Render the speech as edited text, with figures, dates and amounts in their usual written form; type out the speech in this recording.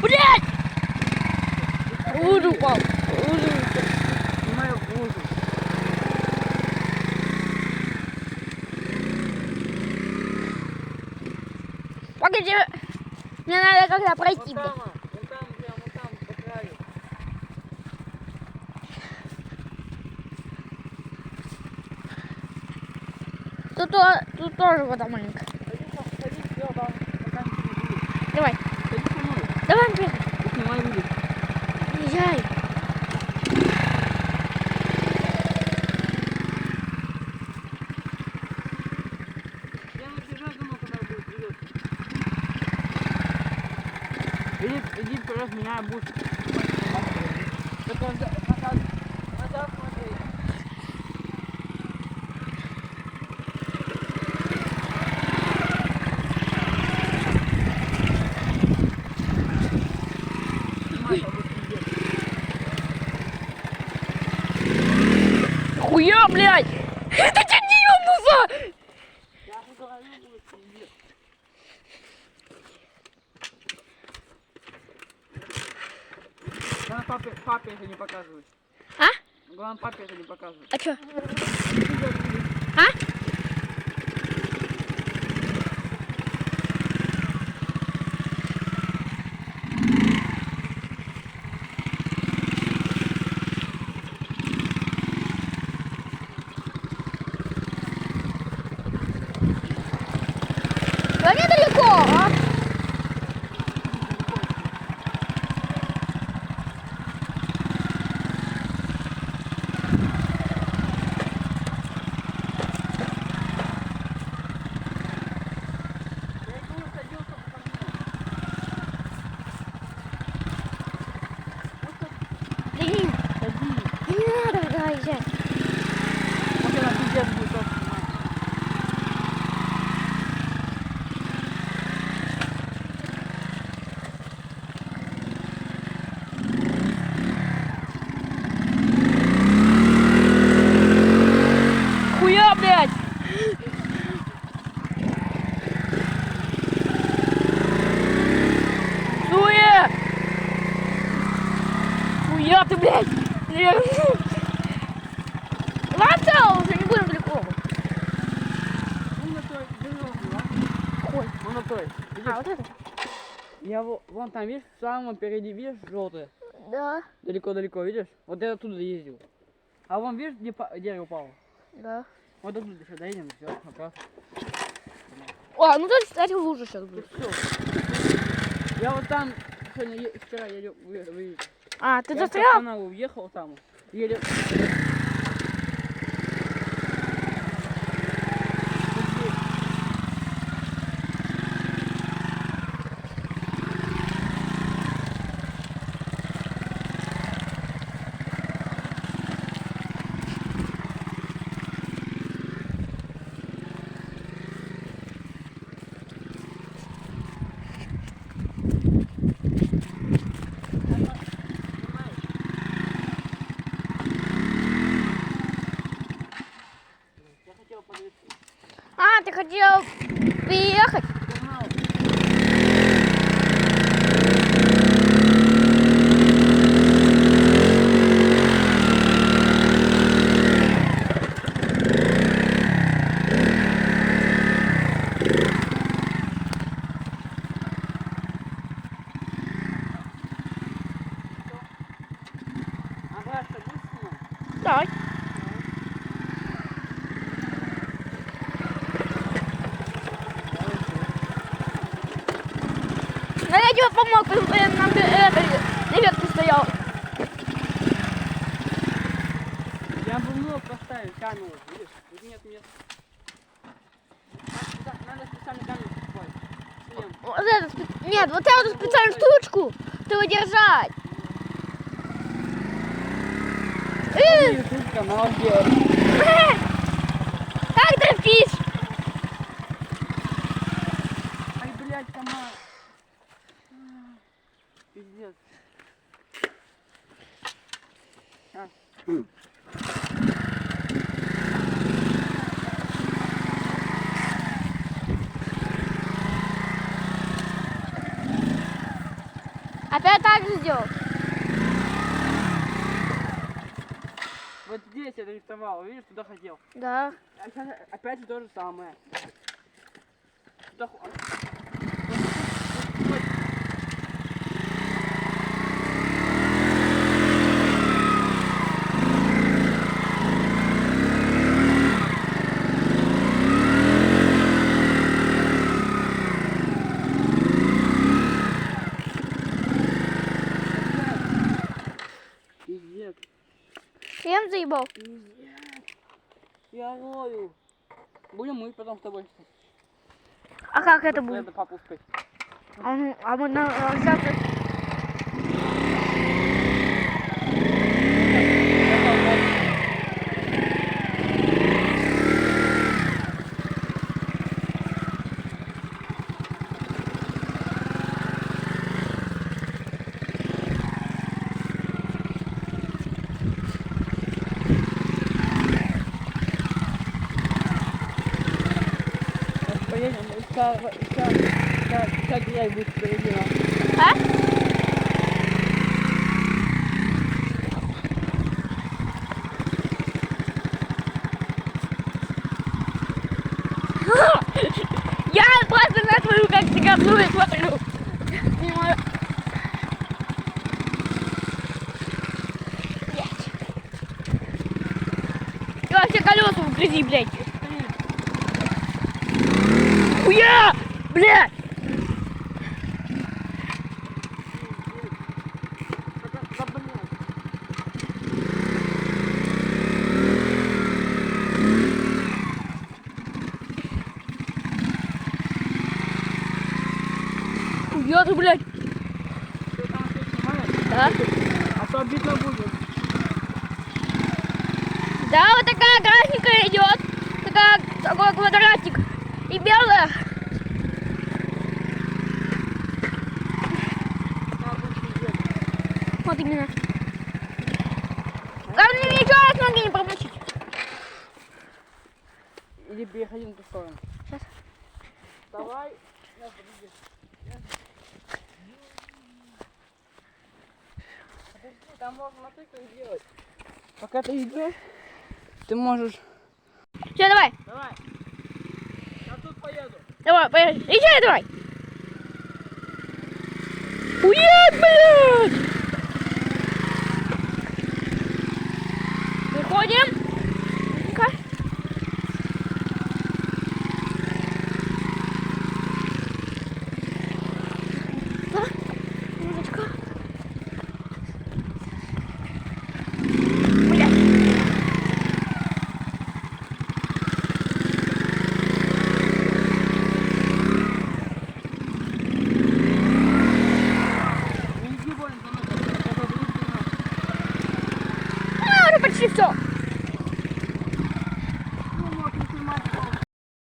Блядь! Лужу упал. Лужу. Снимаю лужу. Погоди. Мне надо когда пройти. Вот там, прям вот там, по краю. Тут тоже вода маленькая. Садись, все, там, пока ничего не будет. Давай. Садись со мной. Давай, блядь. И снимай будет. Езжай. Я вот бежать думал, когда будет придет. Иди вперед меня, будешь. Только назад смотри. Хуя, блядь. Это тебя не ёбнулся. Я же говорю, будет пиздец. Главное, папе это не показывать. А? Главное, папе это не показывать. А чё? А? Да недалеко, а? Да не надо, да, езжай. Вот она пиздец будет тоже снимать. Хуя, блядь. Хуя. Хуя ты, блядь. Ладно, уже не будем далеко. Ну, на той, дорогу, а? Ой. Ну, на той. Видишь? А, вот это? Я вон там, видишь, в самом впереди, видишь, желтое? Да. Далеко-далеко, видишь? Вот я оттуда ездил. А вон, видишь, где дерево упало? Да. Вот оттуда еще доедем, все, пока. О, ну тут, кстати, лужа сейчас будет. Все. Я вот там сегодня, вчера еле выехал. А, ты Я по застрял? каналу уехал там. Еле... Я хотел подвести. А, ты хотел переехать? Канал. Ага, что будешь снимать? Давай. Ну, я тебе помог, потому что я на ветке стоял. Я бы мог поставить камеру, видишь? Тут нет места. Надо специально камеру покупать. Шлем. Вот это, нет, вот эту специальную штучку, чтобы держать. YouTube канал делать. Как дрочишь? Ай, блядь, комар. Опять так же сделал. Вот здесь я рисовал, видишь, туда хотел. Да. А сейчас опять то же самое. Туда... Пиздец. Крем заебал. Пиздец. Я ловлю. Будем мы потом с тобой. А как это будет? Надо папу спать. А мы на завтра... Поедем, как я буду впереди нас. А? Я просто на твою как цикадлую смотрю. Не могу. Блядь. Ты вообще колеса в грязи, блядь. Хуя! Блядь! Хуя ты, блядь! Ты там все снимаешь? Да? А то обидно будет. Да, вот такая графика идет. Такой квадратик. И белая. Вот именно. Главное, мне еще раз ноги не промочить. Или переходи на ту сторону. Сейчас. Давай. Сейчас, подожди. Подожди, там можно смотри, как делать. Пока ты идешь, ты можешь... Все, давай. Давай. Я тут поеду. Давай, поехали. Езжай, давай. Уед, блядь! Выходим. Ну-ка. Да, немножечко. Блядь. Не иди больно за мной. А, уже почти все.